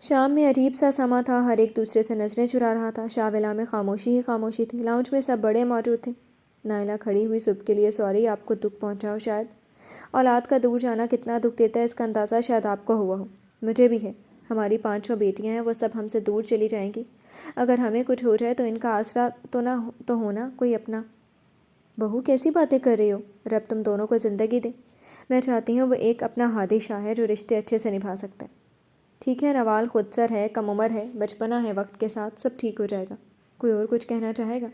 شام میں عجیب سا سما تھا، ہر ایک دوسرے سے نظریں چرا رہا تھا۔ شاہ ولا میں خاموشی ہی خاموشی تھی۔ لاؤنج میں سب بڑے موجود تھے۔ نائلہ کھڑی ہوئی صبح کے لیے سوری آپ کو دکھ پہنچا ہو شاید۔ اولاد کا دور جانا کتنا دکھ دیتا ہے اس کا اندازہ شاید آپ کو ہوا ہو۔ مجھے بھی ہے۔ ہماری 5 بیٹیاں ہیں، وہ سب ہم سے دور چلی جائیں گی۔ اگر ہمیں کچھ ہو جائے تو ان کا آسرا تو ہونا کوئی اپنا۔ بہو کیسی باتیں کر رہی ہو؟ رب تم دونوں کو زندگی دے۔ میں چاہتی ہوں وہ ایک اپنا ہادی شاہ ہے جو رشتے اچھے سے نبھا سکتا ہے۔ ٹھیک ہے، نوال خود سر ہے، کم عمر ہے، بچپنا ہے، وقت کے ساتھ سب ٹھیک ہو جائے گا۔ کوئی اور کچھ کہنا چاہے گا؟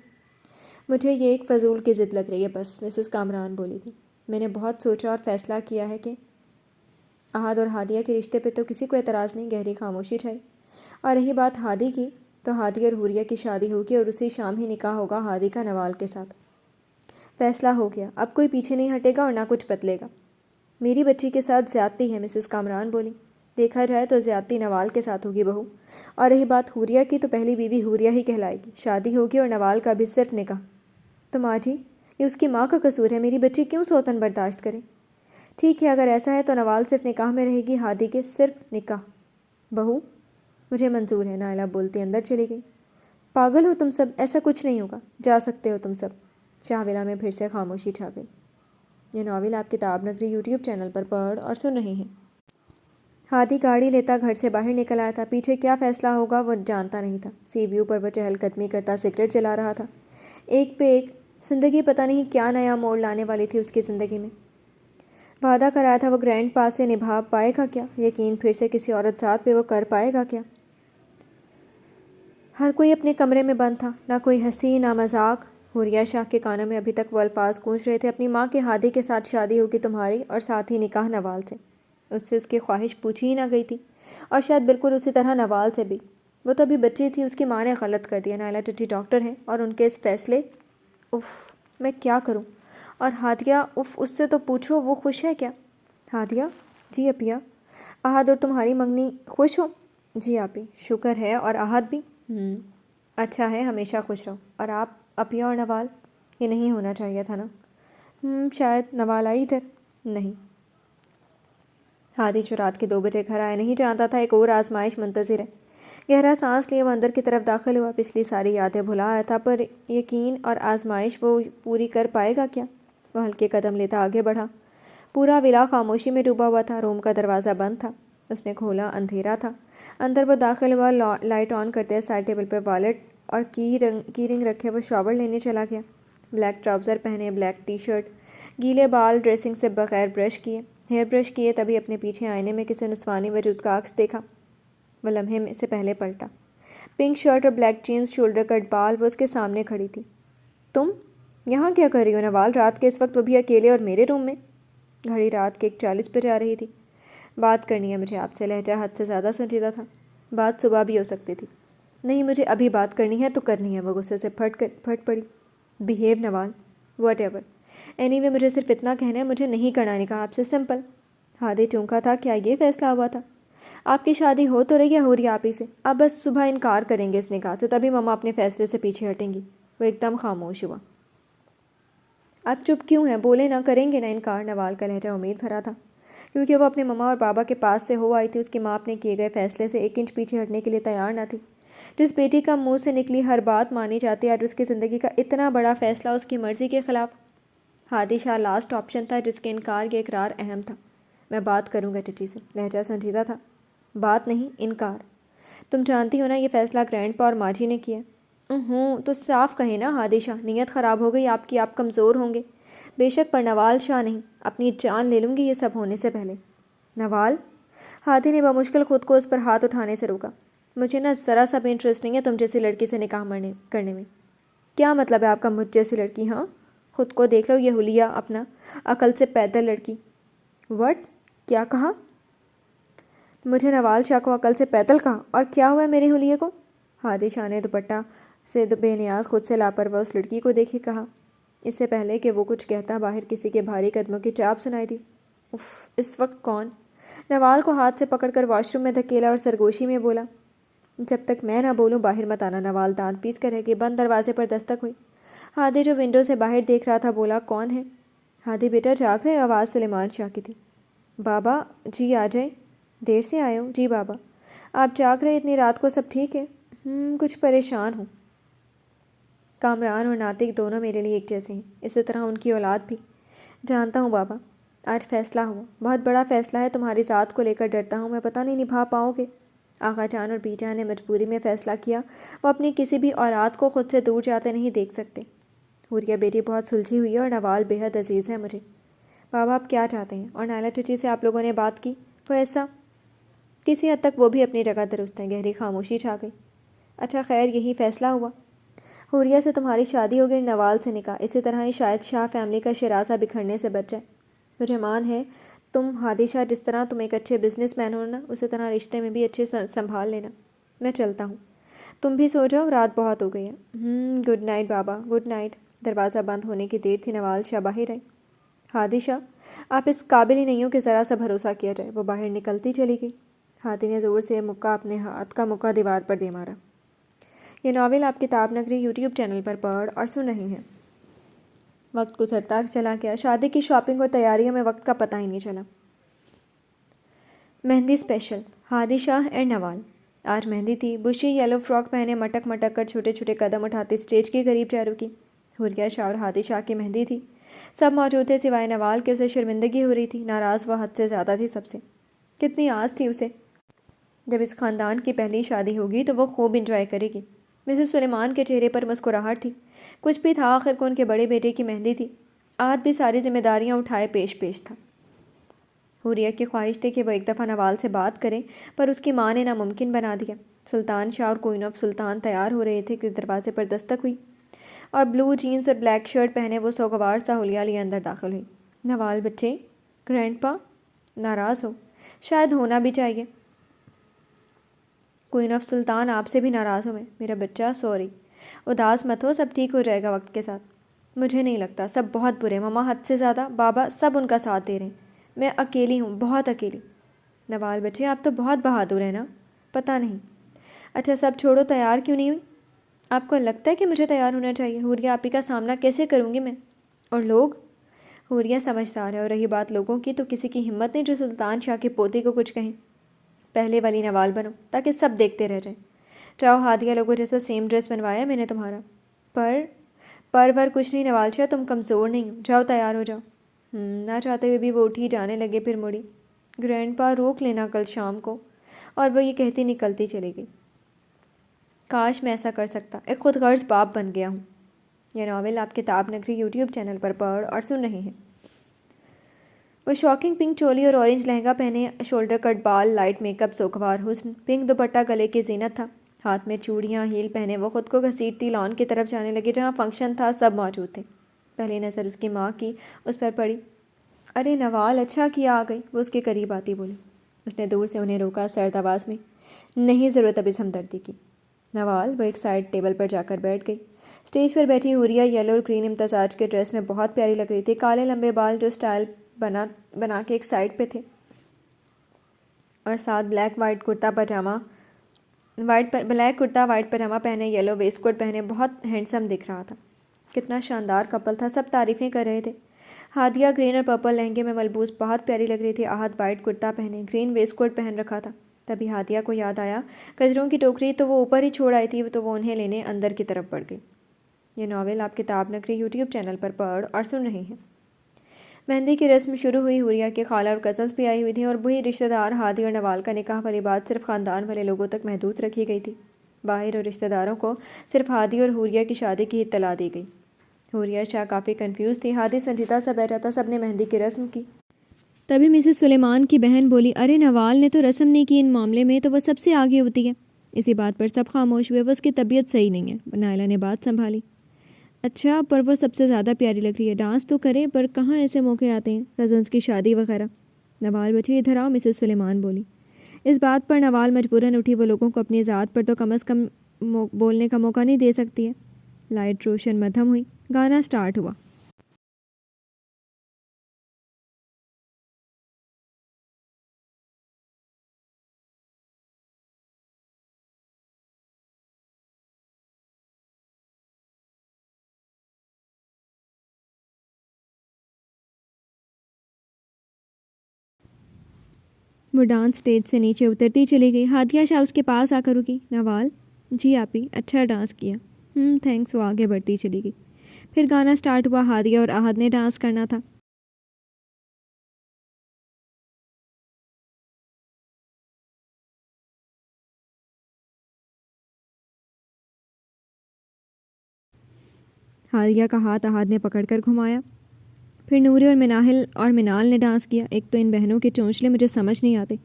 مجھے یہ ایک فضول کی ضد لگ رہی ہے بس، مسز کامران بولی تھی۔ میں نے بہت سوچا اور فیصلہ کیا ہے کہ احد اور ہادیہ کے رشتے پہ تو کسی کو اعتراض نہیں۔ گہری خاموشی چھائی۔ اور رہی بات ہادی کی، تو ہادی اور حوریہ کی شادی ہوگی اور اسی شام ہی نکاح ہوگا ہادی کا نوال کے ساتھ۔ فیصلہ ہو گیا، اب کوئی پیچھے نہیں ہٹے گا اور نہ کچھ بدلے گا۔ میری بچی کے ساتھ زیادتی ہے، مسز کامران بولی۔ دیکھا جائے تو زیادتی نوال کے ساتھ ہوگی بہو۔ اور رہی بات حوریہ کی، تو پہلی بیوی حوریہ ہی کہلائے گی۔ شادی ہوگی اور نوال کا بھی صرف نکاح۔ تو ماں جی، یہ اس کی ماں کا قصور ہے، میری بچی کیوں سوتن برداشت کرے؟ ٹھیک ہے، اگر ایسا ہے تو نوال صرف نکاح میں رہے گی، ہادی کے صرف نکاح۔ بہو مجھے منظور ہے، نائلہ بولتے اندر چلی گئی۔ پاگل ہو تم سب، ایسا کچھ نہیں ہوگا، جا سکتے ہو تم سب۔ شاہ ولا میں پھر سے خاموشی چھا گئی۔ یہ ناول آپ کتاب نگری یوٹیوب چینل پر پڑھ اور سن رہے ہیں۔ ہادی گاڑی لیتا گھر سے باہر نکل آیا تھا۔ پیچھے کیا فیصلہ ہوگا وہ جانتا نہیں تھا۔ سی ویو پر وہ چہل قدمی کرتا سگریٹ جلا رہا تھا۔ ایک پہ ایک زندگی پتہ نہیں کیا نیا موڑ لانے والی تھی اس کی زندگی میں۔ وعدہ کرایا تھا وہ گرینڈ پا سے نبھا پائے گا کیا؟ یقین پھر سے کسی عورت ذات پہ وہ کر پائے گا کیا؟ ہر کوئی اپنے کمرے میں بند تھا، نہ کوئی ہنسی نہ مذاق۔ حوریہ شاہ کے کانوں میں ابھی تک وہ الفاظ گونج رہے تھے، اپنی ماں کے ہادی کے ساتھ شادی ہوگی تمہاری، اور ساتھ ہی نکاح نوال سے۔ اس سے اس کی خواہش پوچھی ہی نہ گئی تھی، اور شاید بالکل اسی طرح نوال سے بھی۔ وہ تو ابھی بچی تھی، اس کی ماں نے غلط کر دیا۔ نائلہ ٹٹی ڈاکٹر ہیں اور ان کے اس فیصلے، اف میں کیا کروں؟ اور ہادیہ، اف اس سے تو پوچھو وہ خوش ہے کیا؟ ہادیہ؟ جی اپیا۔ احد اور تمہاری منگنی خوش ہو؟ جی آپی شکر ہے، اور احد بھی؟ اچھا ہے، ہمیشہ خوش رہو۔ اور آپ اپیا اور نوال؟ یہ نہیں ہونا چاہیے تھا نا؟ شاید نوال آئی ادھر؟ نہیں۔ ہادی جو رات کے 2 بجے گھر آیا نہیں جانتا تھا ایک اور آزمائش منتظر ہے۔ گہرا سانس لیے وہ اندر کی طرف داخل ہوا۔ پچھلی ساری یادیں بھلا آیا تھا، پر یقین اور آزمائش وہ پوری کر پائے گا کیا؟ وہ ہلکے قدم لیتا آگے بڑھا۔ پورا ولا خاموشی میں ڈوبا ہوا تھا۔ روم کا دروازہ بند تھا۔ اس نے کھولا، اندھیرا تھا۔ اندر وہ داخل ہوا، لائٹ آن کرتے سائڈ ٹیبل پہ والیٹ اور کی رنگ رکھے وہ شاور لینے چلا گیا۔ بلیک ٹراؤزر پہنے، بلیک ٹی شرٹ، گیلے بال، ڈریسنگ سے بغیر ہیئر برش کیے، تبھی اپنے پیچھے آئینے میں کسی نسوانی وجود کا عکس دیکھا۔ وہ لمحے میں سے پہلے پلٹا۔ پنک شرٹ اور بلیک جینز، شولڈر کٹ بال، وہ اس کے سامنے کھڑی تھی۔ تم یہاں کیا کر رہی ہو نوال؟ رات کے اس وقت، وہ بھی اکیلے اور میرے روم میں؟ گھڑی رات کے 1:40 پہ جا رہی تھی۔ بات کرنی ہے مجھے آپ سے۔ لہجہ حد سے زیادہ سنجیدہ تھا۔ بات صبح بھی ہو سکتی تھی۔ نہیں، مجھے ابھی بات کرنی ہے تو کرنی ہے۔ وہ غصے سے پھٹ پڑی۔ Behave Nawal, what ever. Any way مجھے صرف اتنا کہنا ہے، مجھے نہیں کرنا نکاح آپ سے، سمپل۔ ہادی چونکا تھا، کیا یہ فیصلہ ہوا تھا؟ آپ کی شادی ہو تو رہی ہے حوریہ آپی سے، آپ بس صبح انکار کریں گے اس نکاح سے، تبھی مما اپنے فیصلے سے پیچھے ہٹیں گی۔ وہ ایک دم خاموش ہوا۔ آپ چپ کیوں ہیں؟ بولے نہ، کریں گے نہ انکار؟ نوال کا لہجہ امید بھرا تھا، کیونکہ وہ اپنے مما اور بابا کے پاس سے ہو آئی تھی۔ اس کی ماں اپنے کیے گئے فیصلے سے 1 انچ پیچھے ہٹنے کے لیے تیار نہ تھی۔ جس بیٹی کا منہ سے نکلی ہر بات مانی جاتی، آج اس کی زندگی کا اتنا بڑا فیصلہ اس کی مرضی کے خلاف۔ ہادی شاہ لاسٹ آپشن تھا، جس کے انکار یا اقرار اہم تھا۔ میں بات کروں گا ٹچی سے، لہجہ سنجیدہ تھا۔ بات نہیں، انکار۔ تم جانتی ہو نا یہ فیصلہ گرینڈ پا اور ماجی نے کیا۔ تو صاف کہیں نا ہادی شاہ، نیت خراب ہو گئی آپ کی، آپ کمزور ہوں گے۔ بے شک، پر نوال شاہ نہیں، اپنی جان لے لوں گی یہ سب ہونے سے پہلے۔ نوال؟ ہادی نے بمشکل خود کو اس پر ہاتھ اٹھانے سے روکا۔ مجھے نا ذرا سا بھی انٹرسٹ نہیں ہے تم جیسی لڑکی سے نکاح کرنے میں۔ کیا مطلب ہے آپ کا مجھ جیسی لڑکی؟ ہاں، خود کو دیکھ لو، یہ حلیہ اپنا عقل سے پیدل لڑکی۔ وٹ؟ کیا کہا؟ مجھے نوال شاہ کو عقل سے پیدل کہا؟ اور کیا ہوا ہے میرے حلیے کو؟ ہادی شاہ نے دوپٹہ سے بے نیاز خود سے لاپرواہ اس لڑکی کو دیکھے کہا۔ اس سے پہلے کہ وہ کچھ کہتا، باہر کسی کے بھاری قدموں کی چاپ سنائی دی۔ اف، اس وقت کون؟ نوال کو ہاتھ سے پکڑ کر واش روم میں دھکیلا اور سرگوشی میں بولا، جب تک میں نہ بولوں باہر مت آنا۔ نوال دانت پیس کر رہ گئی۔ بند دروازے پر دستک ہوئی۔ ہادی جو ونڈو سے باہر دیکھ رہا تھا بولا، کون ہے؟ ہادی بیٹا جاگ رہے؟ آواز سلیمان شاہ کی تھی۔ بابا جی آ جائیں، دیر سے آئے ہو؟ جی بابا۔ آپ جاگ رہے اتنی رات کو؟ سب ٹھیک ہے؟ کچھ پریشان ہوں۔ کامران اور ناطق دونوں میرے لیے ایک جیسے ہیں، اسی طرح ان کی اولاد بھی۔ جانتا ہوں بابا، آج فیصلہ ہوا، بہت بڑا فیصلہ ہے، تمہاری ذات کو لے کر ڈرتا ہوں میں، پتہ نہیں نبھا پاؤ گے۔ آقا جان اور بی جان نے مجبوری میں فیصلہ کیا، وہ اپنی کسی بھی اولاد کو خود سے دور جاتے نہیں دیکھ سکتے۔ حوریہ بیٹی بہت سلجھی ہوئی ہے اور نوال بے حد عزیز ہے مجھے۔ بابا آپ کیا چاہتے ہیں؟ اور نائلہ چچی سے آپ لوگوں نے بات کی؟ وہ ایسا کسی حد تک وہ بھی اپنی جگہ درست ہیں۔ گہری خاموشی چھا گئی۔ اچھا خیر، یہی فیصلہ ہوا؟ حوریہ سے تمہاری شادی ہو گئی، نوال سے نکاح، اسی طرح ہی شاید شاہ فیملی کا شراسہ بکھرنے سے بچ جائے۔ مجھے مان ہے تم ہادی شاہ، جس طرح تم ایک اچھے بزنس مین ہو نا، اسی طرح رشتے میں بھی اچھے سنبھال لینا۔ میں چلتا ہوں، تم بھی سو جاؤ، رات بہت ہو گئی ہے۔ گڈ نائٹ بابا، گڈ نائٹ۔ دروازہ بند ہونے کی دیر تھی، نوال شاہ باہر آئی۔ ہادی شاہ، آپ اس قابل ہی نہیں ہو کہ ذرا سا بھروسہ کیا جائے۔ وہ باہر نکلتی چلی گئی۔ ہادی نے زور سے اپنے ہاتھ کا مکہ دیوار پر دے مارا۔ یہ ناول آپ کتاب نگری یوٹیوب چینل پر پڑھ اور سن رہے ہیں۔ وقت گزرتا چلا گیا، شادی کی شاپنگ اور تیاریوں میں وقت کا پتہ ہی نہیں چلا۔ مہندی اسپیشل، ہادی شاہ اینڈ نوال۔ آج مہندی تھی۔ بشی یلو فراک پہنے مٹک مٹک کر چھوٹے چھوٹے قدم اٹھاتی اسٹیج کے قریب جا رکی۔ حوریہ شاہ اور ہادی شاہ کی مہندی تھی۔ سب موجود تھے سوائے نوال کے، اسے شرمندگی ہو رہی تھی، ناراض وہ حد سے زیادہ تھی سب سے۔ کتنی آس تھی اسے، جب اس خاندان کی پہلی شادی ہوگی تو وہ خوب انجوائے کرے گی۔ مسز سلیمان کے چہرے پر مسکراہٹ تھی۔ کچھ بھی تھا، آخر کو ان کے بڑے بیٹے کی مہندی تھی۔ آج بھی ساری ذمہ داریاں اٹھائے پیش تھا۔ حوریہ کی خواہش تھی کہ وہ ایک دفعہ نوال سے بات کرے، پر اس کی ماں نے ناممکن بنا دیا۔ سلطان شاہ اور کوئین آف سلطان تیار ہو رہے تھے کہ دروازے پر دستک ہوئی، اور بلو جینز اور بلیک شرٹ پہنے وہ سوگوار سا حلیہ لیے اندر داخل ہوئی۔ نوال بچے، گرینڈ پا ناراض ہو؟ شاید ہونا بھی چاہیے۔ کوئین آف سلطان، آپ سے بھی ناراض ہوں میں، میرا بچہ، سوری۔ اداس مت ہو، سب ٹھیک ہو جائے گا وقت کے ساتھ۔ مجھے نہیں لگتا، سب بہت برے، مما حد سے زیادہ، بابا سب ان کا ساتھ دے رہے ہیں، میں اکیلی ہوں، بہت اکیلی۔ نوال بچے، آپ تو بہت بہادر ہیں نا؟ پتہ نہیں۔ اچھا سب چھوڑو، تیار کیوں نہیں ہوئی؟ آپ کو لگتا ہے کہ مجھے تیار ہونا چاہیے؟ حوریہ آپی کا سامنا کیسے کروں گی میں؟ اور لوگ؟ حوریہ سمجھدار ہے، اور رہی بات لوگوں کی، تو کسی کی ہمت نہیں جو سلطان شاہ کے پوتے کو کچھ کہیں۔ پہلے والی نوال بنو تاکہ سب دیکھتے رہ جائیں۔ چاہو ہادیہ لوگوں جیسا سیم ڈریس بنوایا میں نے تمہارا، پر کچھ نہیں نوال شاہ، تم کمزور نہیں ہو، جاؤ تیار ہو جاؤ۔ نہ چاہتے ہوئے بھی وہ اٹھی جانے لگے، پھر مڑی۔ گرینڈ پا روک لینا کل شام کو، اور وہ یہ کہتی نکلتی چلی گئی۔ کاش میں ایسا کر سکتا، ایک خود غرض باپ بن گیا ہوں۔ یہ ناول آپ کتاب نگری یوٹیوب چینل پر پڑھ اور سن رہے ہیں۔ وہ شاکنگ پنک چولی اور اورنج لہنگا پہنے، شولڈر کٹ بال، لائٹ میک اپ، سوگوار حسن، پنک دوپٹہ گلے کی زینت تھا، ہاتھ میں چوڑیاں، ہیل پہنے وہ خود کو گھسیٹتی لان کی طرف جانے لگی جہاں فنکشن تھا، سب موجود تھے۔ پہلی نظر اس کی ماں کی اس پر پڑی۔ ارے نوال، اچھا کیا آ گئی، وہ اس کے قریب آتی بولی۔ اس نے دور سے انہیں روکا، سرد آواز میں، نہیں ضرورت اب اس ہمدردی کی۔ نوال، وہ ایک سائڈ ٹیبل پر جا کر بیٹھ گئی۔ اسٹیج پر بیٹھی حوریہ یلو اور گرین امتزاج کے ڈریس میں بہت پیاری لگ رہی تھی، کالے لمبے بال جو سٹائل بنا کے ایک سائڈ پہ تھے، اور ساتھ بلیک کرتا وائٹ پاجامہ پہنے، یلو ویسٹ کوٹ پہنے بہت ہینڈسم دکھ رہا تھا۔ کتنا شاندار کپل تھا، سب تعریفیں کر رہے تھے۔ ہادیہ گرین اور پرپل لہنگے میں ملبوس بہت پیاری لگ رہی تھی، آہت وائٹ کرتا پہنے، گرین ویسٹ کوٹ پہن رکھا تھا۔ تبھی ہادیہ کو یاد آیا گجروں کی ٹوکری تو وہ اوپر ہی چھوڑ آئی تھی، تو وہ انہیں لینے اندر کی طرف بڑھ گئی۔ یہ ناول آپ کتاب نگری یوٹیوب چینل پر پڑھ اور سن رہے ہیں۔ مہندی کی رسم شروع ہوئی، حوریہ کے خالہ اور کزنس بھی آئی ہوئی تھیں، اور وہی رشتہ دار ہادی اور نوال کا نکاح والی بات صرف خاندان والے لوگوں تک محدود رکھی گئی تھی۔ باہر اور رشتہ داروں کو صرف ہادی اور حوریہ کی شادی کی اطلاع دی گئی۔ حوریہ شاہ کافی کنفیوز تھی، ہادی سنجیدہ سا بیٹھا تھا، سب نے مہندی کی رسم کی۔ تبھی مسز سلیمان کی بہن بولی، ارے نوال نے تو رسم نہیں کی ان معاملے میں، تو وہ سب سے آگے ہوتی ہے۔ اسی بات پر سب خاموش ہوئے، وہ اس کی طبیعت صحیح نہیں ہے، نائلہ نے بات سنبھالی۔ اچھا، پر وہ سب سے زیادہ پیاری لگ رہی ہے، ڈانس تو کرے، پر کہاں ایسے موقع آتے ہیں، کزنس کی شادی وغیرہ۔ نوال بچی ادھر آؤ، مسز سلیمان بولی۔ اس بات پر نوال مجبوراً اٹھی، وہ لوگوں کو اپنی ذات پر تو کم از کم بولنے کا موقع نہیں دے سکتی ہے۔ لائٹ روشن مدھم ہوئی، گانا سٹارٹ ہوا۔ وہ ڈانس سٹیج سے نیچے اترتی چلی گئی۔ ہادیہ شاہ اس کے پاس آ کر رکی۔ نوال، جی آپی، اچھا ڈانس کیا۔ تھینکس۔ وہ آگے بڑھتی چلی گئی۔ پھر گانا سٹارٹ ہوا۔ ہادیہ اور احد نے ڈانس کرنا تھا۔ ہادیہ کا ہاتھ احد نے پکڑ کر گھمایا۔ پھر نوری اور مناہل اور منال نے ڈانس کیا۔ ایک تو ان بہنوں کے چونچلے مجھے سمجھ نہیں آتے،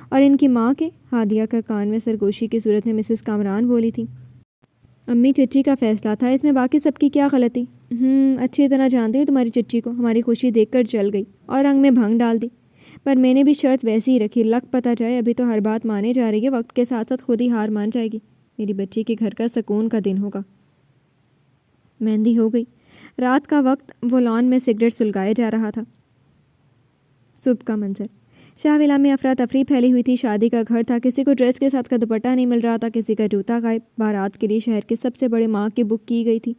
اور ان کی ماں کے۔ ہادیہ کا کان میں سرگوشی کی صورت میں مسز کامران بولی تھی۔ امی، چچی کا فیصلہ تھا، اس میں باقی سب کی کیا غلطی؟ اچھی طرح جانتی ہوں تمہاری چچی کو، ہماری خوشی دیکھ کر چل گئی اور رنگ میں بھنگ ڈال دی۔ پر میں نے بھی شرط ویسی ہی رکھی، لک پتہ جائے، ابھی تو ہر بات مانے جا رہی ہے، وقت کے ساتھ ساتھ خود ہی ہار مان جائے گی۔ میری بچی کے گھر کا سکون کا دن ہوگا۔ مہندی ہو گئی۔ رات کا وقت، وہ لان میں سگریٹ سلگائے جا رہا تھا۔ صبح کا منظر۔ شاہ ولا میں افراتفری پھیلی ہوئی تھی۔ شادی کا گھر تھا، کسی کو ڈریس کے ساتھ کا دوپٹہ نہیں مل رہا تھا، کسی کا جوتا غائب۔ بارات کے لیے شہر کے سب سے بڑے مارگ کی بک کی گئی تھی۔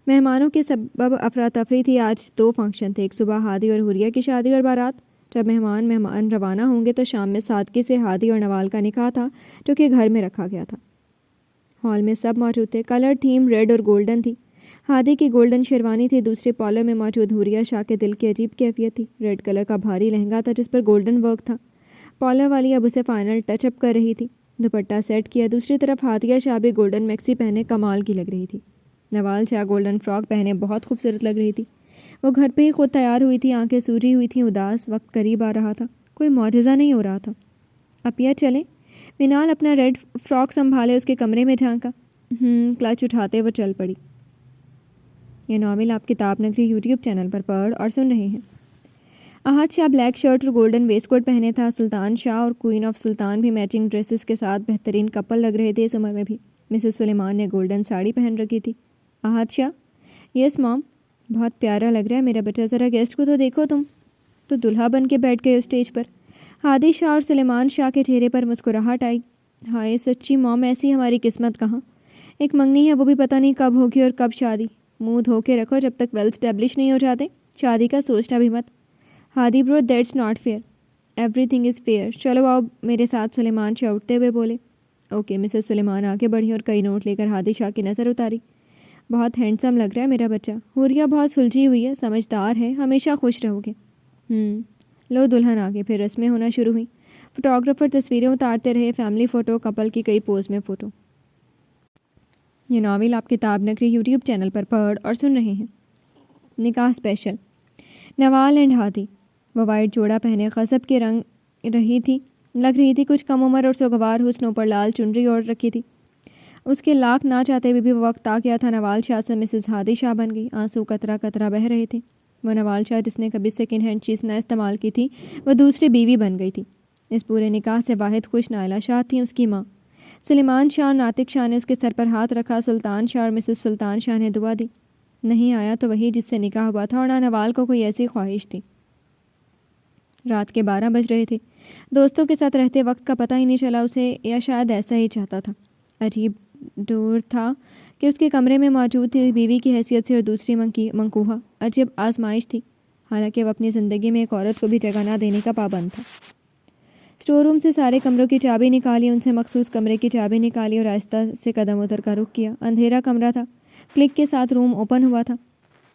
مہمانوں کے سبب افراتفری تھی۔ آج 2 فنکشن تھے، ایک صبح ہادی اور حوریہ کی شادی اور بارات۔ جب مہمان روانہ ہوں گے تو شام میں سادگی سے ہادی اور نوال کا نکاح تھا، جو کہ گھر میں رکھا گیا تھا۔ ہال میں سب موجود تھے۔ کلر تھیم ریڈ اور گولڈن تھی۔ ہادی کی گولڈن شیروانی تھی۔ دوسرے پارلر میں موجود حوریہ شاہ کے دل کی عجیب کیفیت تھی۔ ریڈ کلر کا بھاری لہنگا تھا جس پر گولڈن ورک تھا۔ پارلر والی اب اسے فائنل ٹچ اپ کر رہی تھی۔ دوپٹہ سیٹ کیا۔ دوسری طرف ہادیہ شاہ بھی گولڈن میکسی پہنے کمال کی لگ رہی تھی۔ نوال شاہ گولڈن فراک پہنے بہت خوبصورت لگ رہی تھی۔ وہ گھر پہ ہی خود تیار ہوئی تھی، آنکھیں سوجی ہوئی تھیں، اداس۔ وقت قریب آ رہا تھا، کوئی معجزہ نہیں ہو رہا تھا۔ اپیا چلیں؟ منال اپنا ریڈ فراک سنبھالے اس کے کمرے میں جھانکا۔ کلچ اٹھاتے وہ چل پڑی۔ یہ ناول آپ کتاب نگری یوٹیوب چینل پر پڑھ اور سن رہے ہیں۔ احد شاہ بلیک شرٹ اور گولڈن ویسٹ کوٹ پہنے تھا۔ سلطان شاہ اور کوئین آف سلطان بھی میچنگ ڈریسز کے ساتھ بہترین کپل لگ رہے تھے اس عمر میں بھی۔ مسز سلیمان نے گولڈن ساڑی پہن رکھی تھی۔ احد شاہ، یس مام، بہت پیارا لگ رہا ہے میرا بچہ، ذرا گیسٹ کو تو دیکھو، تم تو دلہا بن کے بیٹھ گئے اسٹیج پر۔ ہادی شاہ اور سلیمان شاہ کے چہرے پر مسکراہٹ آئی۔ ہائے سچی مام، ایسی ہماری قسمت کہاں، ایک منگنی ہے، وہ بھی پتہ نہیں کب ہوگی اور کب شادی۔ منہ دھو کے رکھو جب تک ویل اسٹیبلش نہیں ہو جاتے، شادی کا سوچنا بھی مت۔ Hadi bro, that's not fair, everything is fair, چلو آؤ میرے ساتھ، سلیمان شاہ اٹھتے ہوئے بولے۔ اوکے۔ مسز سلیمان آگے بڑھی اور کئی نوٹ لے کر ہادی شاہ کی نظر اتاری۔ بہت ہینڈسم لگ رہا ہے میرا بچہ۔ حوریہ بہت سلجھی ہوئی ہے، سمجھدار ہے، ہمیشہ خوش رہو گے۔ لو دلہن آگے۔ پھر رسمیں ہونا شروع ہوئیں۔ فوٹوگرافر تصویریں اتارتے رہے، فیملی فوٹو، کپل کی کئی پوز میں فوٹو۔ یہ ناول آپ کتاب نگری یوٹیوب چینل پر پڑھ اور سن رہے ہیں۔ نکاح اسپیشل۔ نوال اینڈ ہادی۔ وہ وائٹ جوڑا پہنے غضب کے رنگ لگ رہی تھی، کچھ کم عمر اور سوگوار حسن پر لال چنری اوڑھ رکھی تھی۔ اس کے لاکھ نہ چاہتے ہوئے بھی وہ وقت آ گیا تھا۔ نوال شاہ سے مسز ہادی شاہ بن گئی۔ آنسو قطرہ قطرہ بہہ رہے تھے۔ وہ نوال شاہ جس نے کبھی سیکنڈ ہینڈ چیز نہ استعمال کی تھی، وہ دوسری بیوی بن گئی تھی۔ اس پورے نکاح سے واحد خوش نائلہ شاہ تھیں، اس کی ماں۔ سلیمان شاہ اور ناطق شاہ نے اس کے سر پر ہاتھ رکھا۔ سلطان شاہ اور مسز سلطان شاہ نے دعا دی۔ نہیں آیا تو وہی جس سے نکاح ہوا تھا، اور نہ نوال کو کوئی ایسی خواہش تھی۔ رات کے 12 بج رہے تھے۔ دوستوں کے ساتھ رہتے وقت کا پتہ ہی نہیں چلا اسے، یا شاید ایسا ہی چاہتا تھا۔ عجیب دور تھا کہ اس کے کمرے میں موجود تھی بیوی کی حیثیت سے اور دوسری منکوحہ۔ عجیب آزمائش تھی، حالانکہ وہ اپنی زندگی میں ایک عورت کو بھی جگہ نہ دینے کا پابند تھا۔ اسٹور روم سے سارے کمروں کی چابی نکالی، ان سے مخصوص کمرے کی چابی نکالی اور آہستہ سے قدم ادھر کا رخ کیا۔ اندھیرا کمرہ تھا۔ کلک کے ساتھ روم اوپن ہوا تھا۔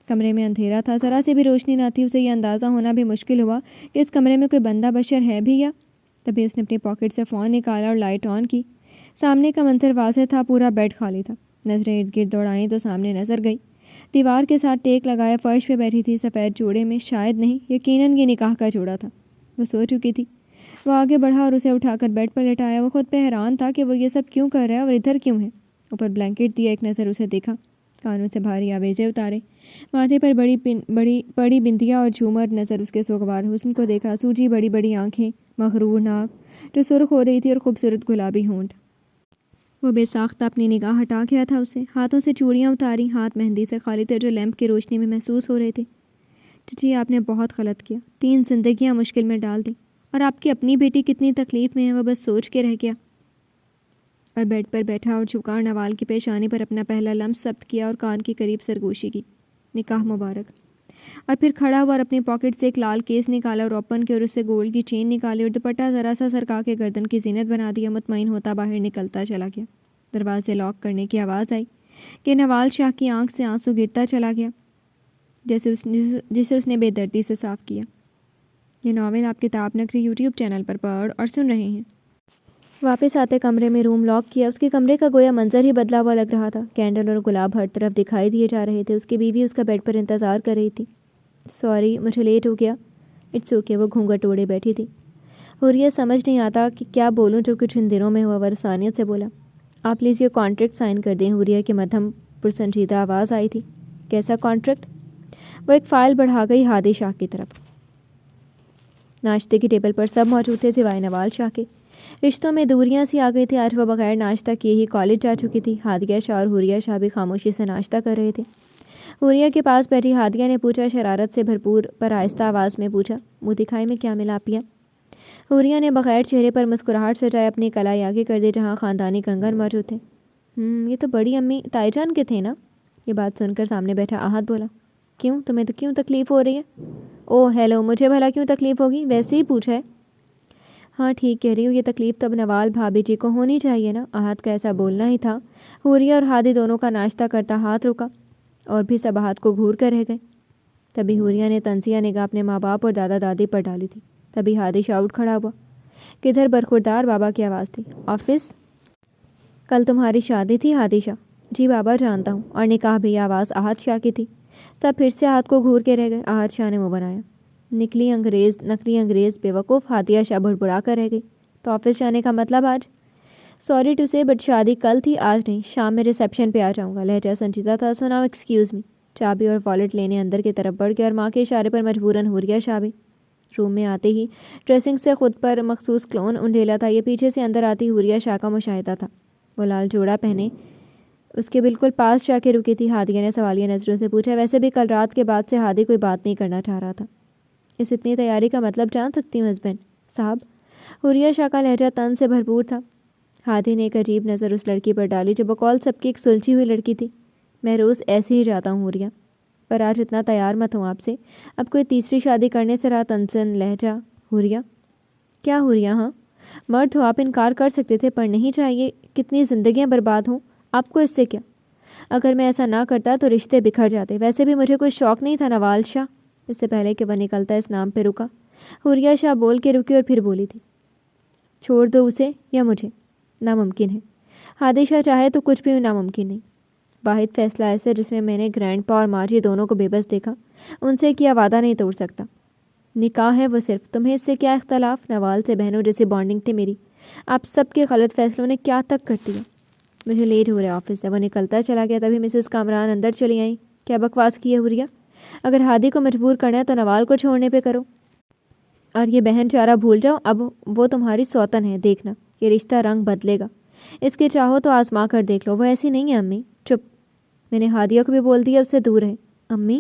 کمرے میں اندھیرا تھا، ذرا سی بھی روشنی نہ تھی۔ اسے یہ اندازہ ہونا بھی مشکل ہوا کہ اس کمرے میں کوئی بندہ بشر ہے بھی یا۔ تبھی اس نے اپنی پاکٹ سے فون نکالا اور لائٹ آن کی۔ سامنے کا منظر واضح تھا، پورا بیڈ خالی تھا۔ نظریں ارد گرد دوڑائیں تو سامنے نظر گئی، دیوار کے ساتھ ٹیک لگائے فرش پہ بیٹھی تھی، سفید جوڑے میں، شاید نہیں یقیناً یہ نکاح کا جوڑا تھا۔ وہ سو چکی تھی۔ وہ آگے بڑھا اور اسے اٹھا کر بیڈ پر لٹایا۔ وہ خود پہ حیران تھا کہ وہ یہ سب کیوں کر رہا ہے اور ادھر کیوں ہے۔ اوپر بلینکٹ دیا، ایک نظر اسے دیکھا، کانوں سے بھاری آویزیں اتارے، ماتھے پر بڑی بندیاں اور جھومر، نظر اس کے سوگوار حسن کو دیکھا، سوجی بڑی بڑی آنکھیں، مغرور ناک جو سرخ ہو رہی تھی اور خوبصورت گلابی ہونٹ۔ وہ بے ساختہ اپنی نگاہ ہٹا گیا تھا اسے۔ ہاتھوں سے چوڑیاں اتاری، ہاتھ مہندی سے خالی تھے جو لیمپ کی روشنی میں محسوس ہو رہے تھے۔ چچی، آپ نے بہت غلط کیا، 3 زندگیاں مشکل میں ڈال دیں، اور آپ کی اپنی بیٹی کتنی تکلیف میں ہے، وہ بس سوچ کے رہ گیا۔ اور بیڈ پر بیٹھا اور جھکا اور نوال کی پیشانی پر اپنا پہلا لمس ثبت کیا اور کان کے قریب سرگوشی کی۔ نکاح مبارک۔ اور پھر کھڑا ہوا اور اپنی پاکٹ سے ایک لال کیس نکالا اور اوپن کیا اور اس سے گولڈ کی چین نکالی اور دوپٹہ ذرا سا سرکا کے گردن کی زینت بنا دیا. مطمئن ہوتا باہر نکلتا چلا گیا. دروازے لاک کرنے کی آواز آئی کہ نوال شاہ کی آنکھ سے آنسو گرتا چلا گیا جسے اس نے بے دردی سے صاف کیا. یہ ناول آپ کتاب نگری یوٹیوب چینل پر پڑھ اور سن رہے ہیں. واپس آتے کمرے میں روم لاک کیا. اس کے کمرے کا گویا منظر ہی بدلا ہوا لگ رہا تھا. کینڈل اور گلاب ہر طرف دکھائی دیے جا رہے تھے. اس کی بیوی اس کا بیڈ پر انتظار کر رہی تھی. سوری مجھے لیٹ ہو گیا. It's okay. وہ گھونگھٹ اوڑے بیٹھی تھی. حوریہ سمجھ نہیں آتا کہ کیا بولوں جو کچھ ان دنوں میں ہوا. ورسانیت سے بولا آپ پلیز یہ کانٹریکٹ سائن کر دیں. حوریہ کی مدھم پرسنجیدہ آواز آئی تھی. کیسا کانٹریکٹ؟ وہ ایک فائل بڑھا گئی ہادی شاہ کی طرف. ناشتے کی ٹیبل پر سب موجود تھے سوائے نوال شاہ کے. رشتوں میں دوریاں سی آ گئی تھی. آج وہ بغیر ناشتہ کیے ہی کالج جا چکی تھی. ہادیہ شاہ اور حوریہ شاہ بھی خاموشی سے ناشتہ کر رہے تھے. حوریہ کے پاس بیٹھی ہادیہ نے پوچھا, شرارت سے بھرپور پر آہستہ آواز میں پوچھا, منہ دکھائی میں کیا ملا پیا؟ حوریہ نے بغیر چہرے پر مسکراہٹ سجائے اپنی کلائی آگے کر دی جہاں خاندانی کنگن موجود تھے. یہ تو بڑی امی تائی جان کے تھے نا؟ یہ بات سن کر سامنے بیٹھا احد بولا. کیوں, تمہیں تو کیوں تکلیف ہو رہی ہے؟ اوہ ہیلو, مجھے بھلا کیوں تکلیف ہوگی؟ ویسے ہی پوچھا ہے. ہاں ٹھیک کہہ رہی ہوں. یہ تکلیف تو نوال بھابھی جی کو ہونی چاہیے نا. احد کا ایسا بولنا ہی تھا. حوریہ اور ہادی دونوں کا ناشتہ کرتا ہاتھ رکا اور بھی سب احد کو گھور کر رہ گئے. تبھی حوریہ نے تنزیہ نگاہ اپنے ماں باپ اور دادا دادی پر ڈالی تھی. تبھی ہادی شاہ اٹھ کھڑا ہوا. کدھر؟ برخوردار بابا کی آواز تھی. آفس. کل تمہاری شادی تھی ہادی شاہ؟ جی بابا جانتا ہوں. اور نکاح بھی؟ آواز احد شاہ کی تھی. سب پھر سے احد کو گھور کے رہ گئے. احد شاہ نے منہ بنایا. نکلی انگریز بیوقوف. ہادیہ شاہ بڑبڑا کر رہ گئی. تو آفس جانے کا مطلب آج؟ سوری ٹو سے بٹ شادی کل تھی, آج نہیں. شام میں ریسیپشن پہ آ جاؤں گا. لہجہ سنجیدہ تھا. So now excuse me. چابی اور والٹ لینے اندر کی طرف بڑھ گیا اور ماں کے اشارے پر مجبوراً حوریہ شاہ بھی. روم میں آتے ہی ڈریسنگ سے خود پر مخصوص کلون انڈیلا تھا. یہ پیچھے سے اندر آتی حوریہ شاہ کا مشاہدہ تھا. وہ لال جوڑا پہنے اس کے بالکل پاس جا کے رکی تھی. ہادیہ نے سوالیہ نظروں سے پوچھا. ویسے بھی کل رات کے بعد سے ہادی کوئی بات نہیں کرنا چاہ رہا تھا. اس اتنی تیاری کا مطلب جان سکتی ہوں ہسبینڈ صاحب؟ حوریہ شاہ کا لہجہ تن سے بھرپور تھا. ہادی نے ایک عجیب نظر اس لڑکی پر ڈالی جو بقول سب کی ایک سلجھی ہوئی لڑکی تھی. میں روز ایسے ہی جاتا ہوں حوریہ, پر آج اتنا تیار مت ہوں آپ سے. اب کوئی تیسری شادی کرنے سے رہا تنزن لہجہ. حوریہ کیا حوریہ؟ ہاں مرد ہو آپ, انکار کر سکتے تھے پر نہیں چاہیے. کتنی زندگیاں برباد ہوں, آپ کو اس سے کیا؟ اگر میں ایسا نہ کرتا تو رشتے بکھر جاتے. ویسے بھی مجھے کوئی شوق نہیں تھا نوال شاہ. اس سے پہلے کہ وہ نکلتا اس نام پہ رکا. حوریہ شاہ بول کے رکی اور پھر بولی تھی. چھوڑ دو اسے یا مجھے. ناممکن ہے. ہادی شاہ چاہے تو کچھ بھی ناممکن نہیں. واحد فیصلہ ایسے جس میں نے گرینڈ پا اور ماں جی دونوں کو بے بس دیکھا. ان سے کیا وعدہ نہیں توڑ سکتا. نکاح ہے وہ صرف. تمہیں اس سے کیا اختلاف؟ نوال سے بہنوں جیسی بانڈنگ تھی میری. آپ سب کے غلط فیصلوں نے کیا تک کر دیا. مجھے لیٹ ہو رہا ہے آفس سے. وہ نکلتا چلا گیا. تبھی مسز کامران اندر چلی آئیں. کیا بکواس کی ہے حوریہ؟ اگر ہادی کو مجبور کرنا ہے تو نوال کو چھوڑنے پہ کرو. اور یہ بہن چارہ بھول جاؤ. اب وہ تمہاری سوتن ہے. دیکھنا یہ رشتہ رنگ بدلے گا. اس کے چاہو تو آزما کر دیکھ لو. وہ ایسی نہیں ہے امی. چپ. میں نے ہادیہ کو بھی بول دیا اس سے دور رہے. امی,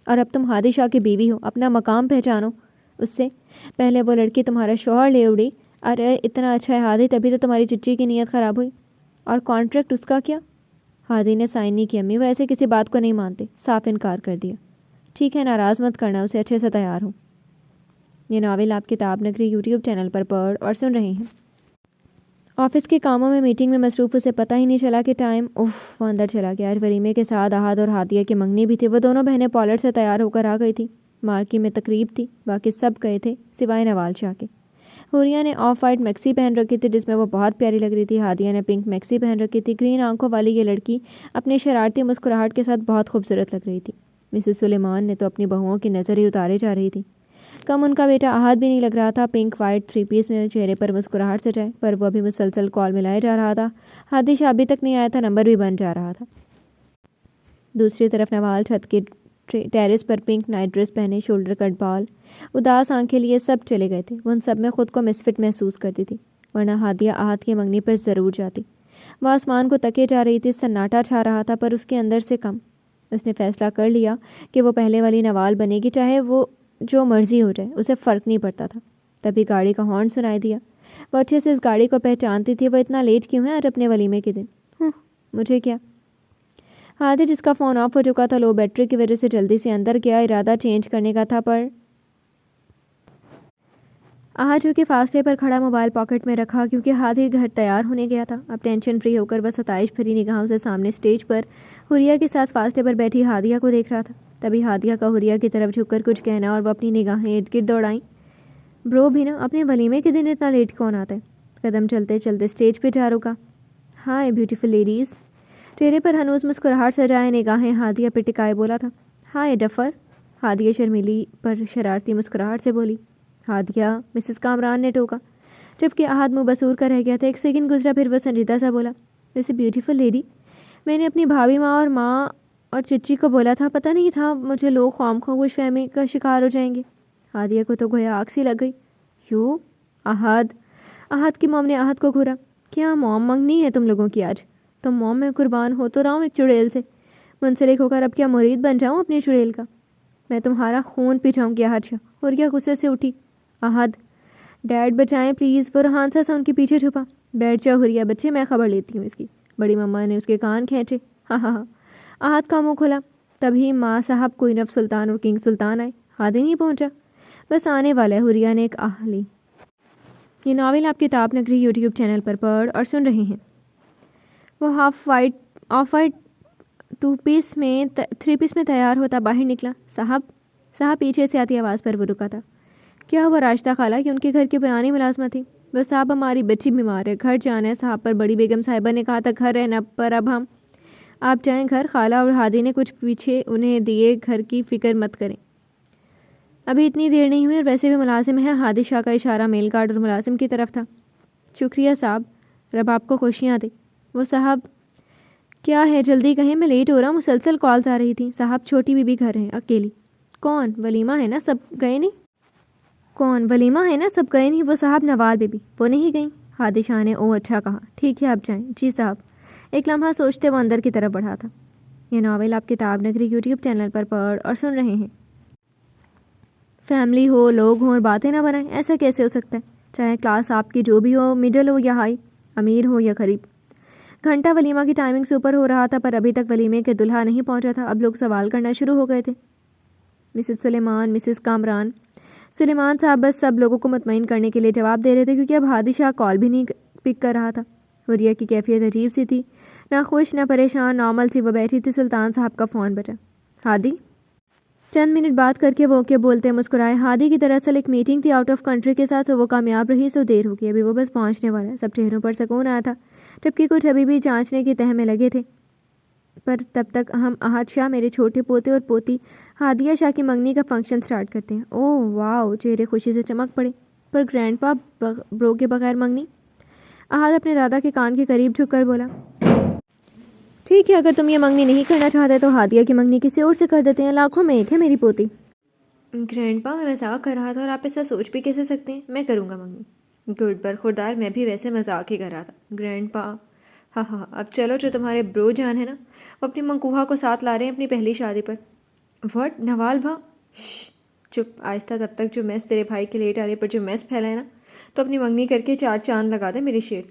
اور اب تم ہادی شاہ کی بیوی ہو. اپنا مقام پہچانو. اس سے پہلے وہ لڑکی تمہارا شوہر لے اڑی. ارے اتنا اچھا ہے ہادی, تبھی تو تمہاری چچی کی نیت خراب ہوئی. اور کانٹریکٹ اس کا کیا؟ ہادی نے سائن نہیں کی امی. وہ ایسے کسی بات کو نہیں مانتے. صاف انکار کر دیا. ٹھیک ہے ناراض مت کرنا اسے. اچھے سے تیار ہوں. یہ ناول آپ کتاب نگری یوٹیوب چینل پر پڑھ اور سن رہے ہیں. آفس کے کاموں میں میٹنگ میں مصروف اسے پتہ ہی نہیں چلا کہ ٹائم. وہ اندر چلا گیا. ولیمے کے ساتھ احد اور ہادیہ کی منگنی بھی تھی. وہ دونوں بہنیں پالر سے تیار ہو کر آ گئی تھی. مارکی میں تقریب تھی. باقی سب گئے تھے سوائے نوال شاہ کے. حوریہ نے آف وائٹ میکسی پہن رکھی تھی جس میں وہ بہت پیاری لگ رہی تھی. ہادیہ نے پنک میکسی پہن رکھی تھی. گرین آنکھوں والی یہ لڑکی اپنی شرارتی مسکراہٹ کے ساتھ بہت خوبصورت لگ رہی تھی. مسز سلیمان نے تو اپنی بہوؤں کی نظر ہی اتارے جا رہی تھی. کم ان کا بیٹا احد بھی نہیں لگ رہا تھا. پنک وائٹ 3 پیس میں چہرے پر مسکراہٹ سجائے, پر وہ بھی مسلسل کال ملائے جا رہا تھا. ہادی شاہ ابھی تک نہیں آیا تھا. نمبر بھی بن جا رہا تھا. دوسری طرف نوال چھت کے ٹیرس پر پنک نائٹ ڈریس پہنے, شولڈر کٹ بال, اداس آنکھیں لیے سب چلے گئے تھے. وہ ان سب میں خود کو مسفٹ محسوس کرتی تھی. ورنہ ہادیہ احد کی منگنی پر ضرور جاتی. وہ آسمان کو تکے جا رہی تھی. سناٹا چھا رہا تھا پر اس کے اندر سے کم. اس نے فیصلہ کر لیا کہ وہ پہلے والی نوال بنے گی, چاہے وہ جو مرضی ہو جائے. اسے فرق نہیں پڑتا تھا. تبھی گاڑی کا ہارن سنائی دیا. وہ اچھے سے اس گاڑی کو پہچانتی تھی. وہ اتنا لیٹ کیوں ہے آج اپنے ولیمے کے دن؟ مجھے کیا. ہادی جس کا فون آف ہو چکا تھا لو بیٹری کی وجہ سے جلدی سے اندر گیا. ارادہ چینج کرنے کا تھا پر جو کہ فاصلے پر کھڑا موبائل پاکٹ میں رکھا کیونکہ ہادی گھر تیار ہونے گیا تھا. اب ٹینشن فری ہو کر بس ستائش بھری نگاہوں سے سامنے اسٹیج پر حوریہ کے ساتھ فاصلے پر بیٹھی ہادیہ کو دیکھ رہا تھا. تبھی ہادیہ کا حوریہ کی طرف جھک کر کچھ کہنا اور وہ اپنی نگاہیں ارد گرد دوڑائیں. برو بھی نا اپنے ولیمے کے دن اتنا لیٹ کون آتا ہے؟ قدم چلتے چلتے اسٹیج پہ جا رکا. ہائے بیوٹیفل لیڈیز. چہرے پر ہنوز مسکراہٹ سجائے نگاہیں ہادیہ پہ ٹکائے بولا تھا. ہائے ڈفر. ہادیہ شرمیلی پر شرارتی مسکراہٹ سے بولی. ہادیہ مسز کامران نے ٹوکا جبکہ احد منہ بسور کا رہ گیا تھا. ایک سیکنڈ گزرا پھر وہ سنجیدہ سا بولا. ویسے بیوٹیفل لیڈی میں نے اپنی بھابھی ماں اور چچی کو بولا تھا. پتہ نہیں تھا مجھے لوگ خواہ خوش فہمی کا شکار ہو جائیں گے. ہادیہ کو تو گویا آگ سی لگ گئی. یوں احد کی موم نے احد کو گھورا. کیا موم منگنی ہے تم لوگوں کی آج؟ تم موم میں قربان ہو تو رہا ہوں ایک چڑیل سے. منسلک ہو کر اب کیا مرید بن جاؤں اپنے چڑیل کا؟ میں تمہارا خون پی جاؤں گی احد شاہ. اور کیا غصے سے اٹھی. احد ڈیڈ بچائیں پلیز. وہ رہانسا سا ان کے پیچھے چھپا. بیٹھ جاؤ حوریہ بچے میں خبر لیتی ہوں اس کی. بڑی مما نے اس کے کان کھینچے. ہاں. احد کا منہ کھلا. تبھی ماں صاحب کوئین آف سلطان اور کنگ سلطان آئے. ہادی نہیں پہنچا. بس آنے والا ہے. حوریہ نے ایک آہ لی. یہ ناول آپ کتاب نگری یوٹیوب چینل پر پڑھ اور سن رہے ہیں. وہ آف وائٹ 3 پیس میں تیار ہوتا باہر نکلا. صاحب پیچھے سے آتی آواز پر وہ رکا تھا. کیا ہوا راشدہ خالہ کہ ان کے گھر کی پرانی ملازمت تھی. وہ صاحب ہماری بچی بیمار ہے گھر جانا ہے صاحب. پر بڑی بیگم صاحبہ نے کہا تھا گھر رہنا پر اب ہم آپ جائیں گھر. خالہ اور ہادی نے کچھ پیچھے انہیں دیے. گھر کی فکر مت کریں ابھی اتنی دیر نہیں ہوئی اور ویسے بھی ملازم ہے. ہادی شاہ کا اشارہ میل کارڈ اور ملازم کی طرف تھا. شکریہ صاحب رب آپ کو خوشیاں دے. وہ صاحب کیا ہے جلدی کہیں میں لیٹ ہو رہا ہوں. مسلسل کالز آ رہی تھیں. صاحب چھوٹی بی بی گھر ہے اکیلی. کون ولیمہ ہے نا سب گئے نہیں. وہ صاحب نوال بی بی وہ نہیں گئیں. ہادی شاہ نے او اچھا کہا. ٹھیک ہے آپ جائیں. جی صاحب. ایک لمحہ سوچتے وہ اندر کی طرف بڑھا تھا. یہ ناول آپ کتاب نگری یوٹیوب چینل پر پڑھ اور سن رہے ہیں. فیملی ہو لوگ ہوں اور باتیں نہ بنائیں ایسا کیسے ہو سکتا ہے؟ چاہے کلاس آپ کی جو بھی ہو مڈل ہو یا ہائی امیر ہو یا غریب. گھنٹہ ولیمہ کی ٹائمنگ سے اوپر ہو رہا تھا پر ابھی تک ولیمے کے دلہا نہیں پہنچا تھا. اب لوگ سوال کرنا شروع ہو گئے تھے. مسز سلیمان مسز کامران. سلیمان صاحب بس سب لوگوں کو مطمئن کرنے کے لیے جواب دے رہے تھے کیونکہ اب ہادی شاہ کال بھی نہیں پک کر رہا تھا. حوریہ کی کیفیت عجیب سی تھی. نہ خوش نہ پریشان نارمل سی وہ بیٹھی تھی. سلطان صاحب کا فون بجا. ہادی. چند منٹ بات کر کے وہ کے بولتے مسکرائے. ہادی کی دراصل ایک میٹنگ تھی آؤٹ آف کنٹری کے ساتھ وہ کامیاب رہی سو دیر ہو گئی. ابھی وہ بس پہنچنے والا ہے. سب چہروں پر سکون آیا تھا جبکہ کچھ ابھی بھی جانچنے کی تہ میں لگے تھے. پر تب تک ہم احد شاہ میرے چھوٹے پوتے اور پوتی ہادیہ شاہ کی منگنی کا فنکشن سٹارٹ کرتے ہیں. اوہ واو. چہرے خوشی سے چمک پڑے. پر گرینڈ پا برو کے بغیر منگنی. احد اپنے دادا کے کان کے قریب جھک کر بولا. ٹھیک ہے اگر تم یہ منگنی نہیں کرنا چاہتے تو ہادیہ کی منگنی کسی اور سے کر دیتے ہیں. لاکھوں میں ایک ہے میری پوتی. گرینڈ پا میں مذاق کر رہا تھا اور آپ ایسا سوچ بھی کیسے سکتے ہیں. میں کروں گا منگنی. گڈ برخوردار میں بھی ویسے مذاق ہی کر رہا تھا. گرینڈ پا ہاں اب چلو جو تمہارے برو جان ہے نا وہ اپنی منکوہا کو ساتھ لا رہے ہیں اپنی پہلی شادی پر. وٹ نوال بھا چپ. آہستہ تب تک جو میس تیرے بھائی کے لیٹ آنے پر جو میس پھیلا ہے نا تو اپنی منگنی کر کے 4 چاند لگا دے میرے شیر.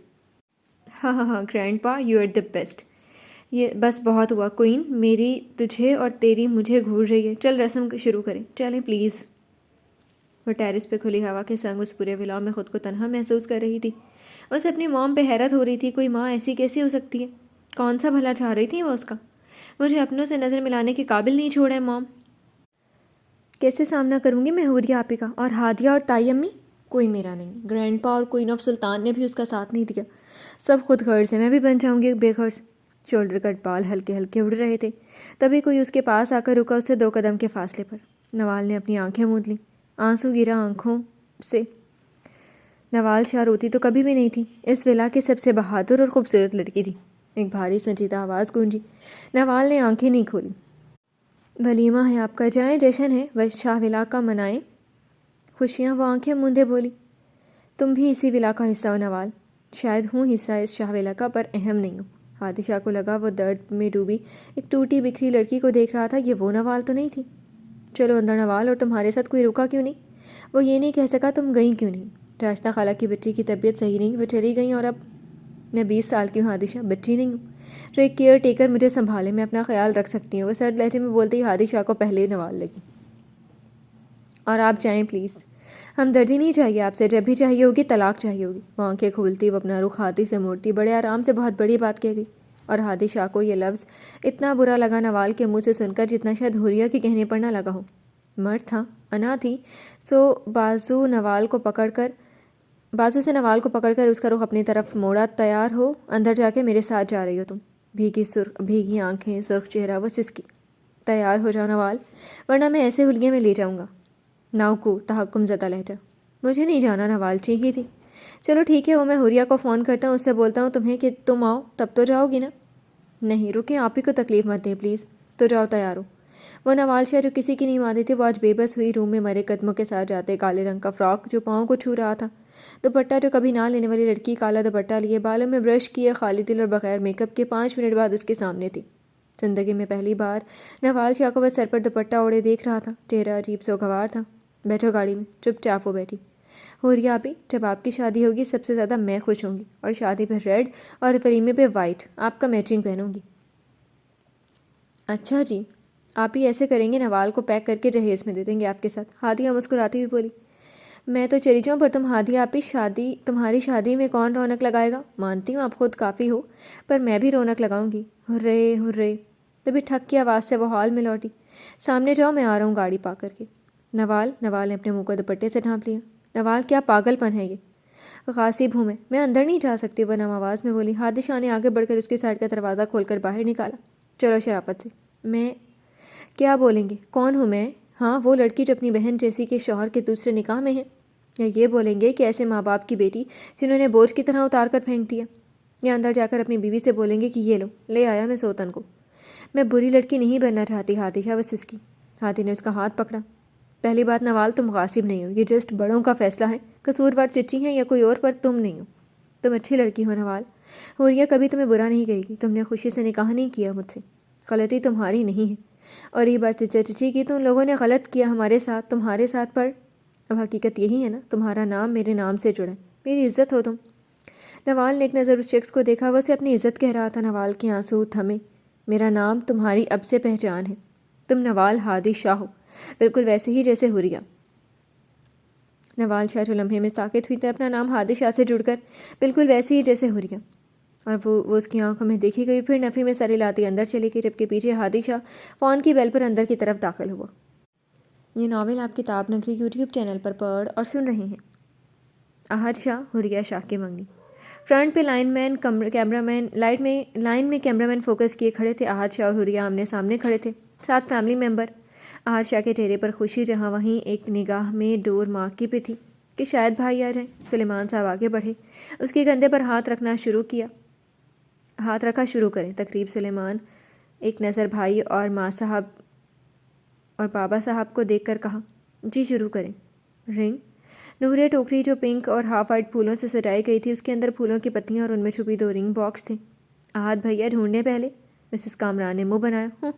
ہاں گرینڈ پا یو آر دا بیسٹ. یہ بس بہت ہوا کوئین. میری تجھے اور تیری مجھے گھور رہی ہے. چل رسم شروع کریں. چلیں پلیز. وہ ٹیرس پہ کھلی ہوا کے سنگ اس پورے ولا میں خود کو تنہا محسوس کر رہی تھی. اسے اپنی موم پہ حیرت ہو رہی تھی. کوئی ماں ایسی کیسی ہو سکتی ہے؟ کون سا بھلا چاہ رہی تھی وہ اس کا؟ مجھے اپنوں سے نظر ملانے کے قابل نہیں چھوڑا ہے موم. کیسے سامنا کروں گی میں حوریہ آپی کا؟ اور ہادیہ اور تائی امی؟ کوئی میرا نہیں. گرینڈ پا اور کوئین آف سلطان نے بھی اس کا ساتھ نہیں دیا. سب خود غرض ہے. میں بھی بن جاؤں گی بے غرض. شولڈر کٹ بال ہلکے ہلکے اڑ رہے تھے. تبھی کوئی اس کے پاس آ کر رکا. اس سے 2 قدم کے فاصلے پر. نوال نے اپنی آنکھیں موند لیں. آنسو گرا آنکھوں سے. نوال شاہ روتی تو کبھی بھی نہیں تھی. اس ولا کی سب سے بہادر اور خوبصورت لڑکی تھی. ایک بھاری سنجیدہ آواز گونجی. نوال نے آنکھیں نہیں کھولی. ولیمہ ہے آپ کا جائیں. جشن ہے وش شاہ ولا کا منائیں خوشیاں. وہ آنکھیں موندے بولی. تم بھی اسی ولا کا حصہ ہو نوال. شاید ہوں حصہ اس شاہ ولا کا پر اہم نہیں ہوں. ہادی شاہ کو لگا وہ درد میں ڈوبی ایک ٹوٹی بکھری لڑکی کو دیکھ رہا تھا. یہ وہ نوال تو نہیں تھی. چلو اندر نوال. اور تمہارے ساتھ کوئی رکا کیوں نہیں؟ وہ یہ نہیں کہہ سکا تم گئیں کیوں نہیں. راشدہ خالہ کی بچی کی طبیعت صحیح نہیں وہ چلی گئیں اور اب میں 20 سال کی ہوں حادثہ، بچی نہیں ہوں جو ایک کیئر ٹیکر مجھے سنبھالے، میں اپنا خیال رکھ سکتی ہوں۔ وہ سرد لہجے میں بولتے ہی حادثہ کو پہلے نوال لگی۔ اور آپ جائیں پلیز، ہمدردی نہیں چاہیے آپ سے، جب بھی چاہیے ہوگی طلاق چاہیے ہوگی۔ وہ آنکھیں کھولتی، وہ اپنا رخ ہاتھی سے موڑتی، بڑے آرام سے بہت بڑی بات کہہ گئی۔ اور ہادی شاہ کو یہ لفظ اتنا برا لگا نوال کے منہ سے سن کر جتنا شاید حوریہ کے کہنے پر نہ لگا ہو۔ مرد تھا، انا تھی، سو بازو سے نوال کو پکڑ کر اس کا رخ اپنی طرف موڑا۔ تیار ہو، اندر جا کے میرے ساتھ جا رہی ہو تم؟ بھیگی آنکھیں، سرخ چہرہ، وہ سسکی۔ تیار ہو جاؤ نوال، ورنہ میں ایسے حلیے میں لے جاؤں گا۔ ناؤکو، تحکم زدہ لہجہ۔ مجھے نہیں جانا، نوال چیخی تھی۔ چلو ٹھیک ہے، وہ میں حوریہ کو فون کرتا ہوں، اس سے بولتا ہوں تمہیں کہ تم آؤ، تب تو جاؤ گی نا؟ نہیں رکیں، آپ ہی کو تکلیف مت دیں پلیز۔ تو جاؤ، تیار ہو۔ وہ نوال شاہ جو کسی کی نہیں مانتی تھی، وہ آج بے بس ہوئی روم میں مرے قدموں کے ساتھ جاتے، کالے رنگ کا فراک جو پاؤں کو چھو رہا تھا، دوپٹہ جو کبھی نہ لینے والی لڑکی کالا دوپٹہ لیے، بالوں میں برش کیے، خالی دل اور بغیر میک اپ کے 5 منٹ بعد اس کے سامنے تھی۔ زندگی میں پہلی بار نوال شاہ کو وہ سر پر دوپٹہ اوڑے دیکھ رہا تھا، چہرہ عجیب سوگوار تھا۔ بیٹھو گاڑی میں، چپ چاپ ہو بیٹھی۔ حوریہ آپی، جب آپ کی شادی ہوگی سب سے زیادہ میں خوش ہوں گی، اور شادی پہ ریڈ اور ولیمے پہ وائٹ، آپ کا میچنگ پہنوں گی۔ اچھا جی، آپ ہی ایسے کریں گے، نوال کو پیک کر کے جہیز میں دے دیں گے آپ کے ساتھ۔ ہادیہ مسکراتی ہوئی بولی۔ میں تو چلی جاؤں، پر تم ہادیہ آپی، تمہاری شادی میں کون رونق لگائے گا؟ مانتی ہوں آپ خود کافی ہو، پر میں بھی رونق لگاؤں گی۔ ہرے ہرے۔ تبھی ٹھک کی آواز سے وہ ہال میں لوٹی۔ سامنے جاؤ، میں آ رہا ہوں گاڑی پا کر کے۔ نوال نے اپنے منہ کو دوپٹے سے ڈھانپ لیا۔ نوال، کیا پاگل پن ہے یہ؟ غاصب ہوں میں اندر نہیں جا سکتی، وہ نم آواز میں بولی۔ حادثہ نے آگے بڑھ کر اس کی سائڈ کا دروازہ کھول کر باہر نکالا۔ چلو شرافت سے۔ میں کیا بولیں گے؟ کون ہوں میں؟ ہاں، وہ لڑکی جو اپنی بہن جیسی کے شوہر کے دوسرے نکاح میں ہے؟ یا یہ بولیں گے کہ ایسے ماں باپ کی بیٹی جنہوں نے بوجھ کی طرح اتار کر پھینک دیا؟ یا اندر جا کر اپنی بیوی سے بولیں گے کہ یہ لو، لے آیا میں سوتن کو؟ میں بری لڑکی نہیں بننا چاہتی حادثہ، بس اس کی۔ ہادی نے اس کا ہاتھ پکڑا۔ پہلی بات نوال، تم غاصب نہیں ہو، یہ جسٹ بڑوں کا فیصلہ ہے۔ قصوروار چچی ہیں یا کوئی اور، پر تم نہیں ہو۔ تم اچھی لڑکی ہو نوال، حوریہ کبھی تمہیں برا نہیں کہے گی، تم نے خوشی سے نکاح نہیں کیا مجھ سے، غلطی تمہاری نہیں ہے۔ اور یہ بات چچا چچی کی، تو ان لوگوں نے غلط کیا ہمارے ساتھ، تمہارے ساتھ، پر اب حقیقت یہی ہے نا، تمہارا نام میرے نام سے جڑا ہے، میری عزت ہو تم۔ نوال نے ایک نظر اس شخص کو دیکھا، وہ اسے اپنی عزت کہہ رہا تھا۔ نوال کے آنسو تھمے۔ میرا نام تمہاری اب سے پہچان ہے، تم نوال ہادی شاہ ہو، بالکل ویسے ہی جیسے حوریہ۔ نوال شاہ جو لمحے میں ساکت ہوئی تھی، اپنا نام ہادی شاہ سے جڑ کر بالکل ویسے ہی جیسے حوریہ، اور وہ اس کی آنکھوں میں دیکھی گئی، پھر نفی میں سر ہلاتی اندر چلی گئی، جبکہ پیچھے ہادی شاہ فون کی بیل پر اندر کی طرف داخل ہوا۔ یہ ناول آپ کتاب نگری یوٹیوب چینل پر پڑھ اور سن رہے ہیں۔ احد شاہ، حوریہ شاہ کی منگنی۔ فرنٹ پہ لائن میں کیمرہ مین فوکس کیے کھڑے تھے۔ احد شاہ اور حوریہ آمنے سامنے کھڑے تھے، ساتھ فیملی ممبر۔ احد شاہ کے چہرے پر خوشی، جہاں وہیں ایک نگاہ میں ڈور ماں کی بھی تھی کہ شاید بھائی آ جائیں۔ سلیمان صاحب آگے بڑھے، اس کے کندھے پر ہاتھ رکھا شروع کریں۔ تقریب سلیمان ایک نظر بھائی اور ماں صاحب اور بابا صاحب کو دیکھ کر کہا، جی شروع کریں۔ رنگ نورے ٹوکری جو پنک اور ہاف وائٹ پھولوں سے سجائی گئی تھی، اس کے اندر پھولوں کی پتیاں اور ان میں چھپی 2 رنگ باکس تھے۔ احد بھیا ڈھونڈنے پہلے، مسز کامران نے منہ بنایا۔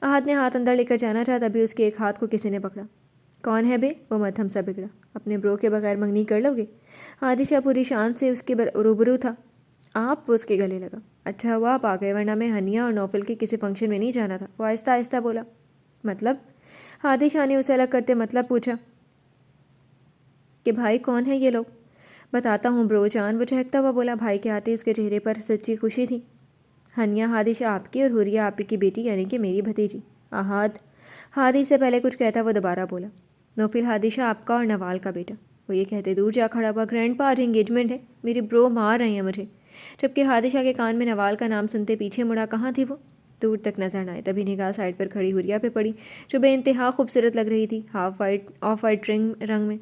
احد نے ہاتھ اندر لے کر جانا چاہا، تبھی اس کے ایک ہاتھ کو کسی نے پکڑا۔ کون ہے بے؟ وہ مدھم سا بگڑا۔ اپنے برو کے بغیر منگنی کر لو گے؟ حادثہ پوری شان سے اس کے روبرو تھا۔ آپ؟ وہ اس کے گلے لگا۔ اچھا ہوا آپ آ گئے، ورنہ میں ہنیا اور نوفل کے کسی فنکشن میں نہیں جانا تھا۔ وہ آہستہ آہستہ بولا۔ مطلب؟ حادثہ نے اسے الگ کرتے مطلب پوچھا کہ بھائی کون ہے یہ لوگ؟ بتاتا ہوں برو جان، وہ چہکتا ہوا بولا۔ بھائی کے آتے اس کے چہرے پر سچی خوشی تھی۔ ہنیا حادثہ آپ کی اور حوریہ آپ کی بیٹی، یعنی کہ میری بھتیجی۔ احد ہادی سے پہلے کچھ کہتا وہ دوبارہ بولا۔ نوفل حادثہ آپ کا اور نوال کا بیٹا۔ وہ یہ کہتے دور جا کھڑا ہوا۔ گرینڈ پا آج انگیجمنٹ ہے، میری برو مار رہے ہیں مجھے۔ جبکہ حادثہ کے کان میں نوال کا نام سنتے پیچھے مڑا۔ کہاں تھی وہ؟ دور تک نظر نہ آئے۔ تبھی نگاہ سائڈ پر کھڑی حوریہ پہ پڑی، جو بے انتہا خوبصورت لگ رہی تھی، آف وائٹ رنگ میں۔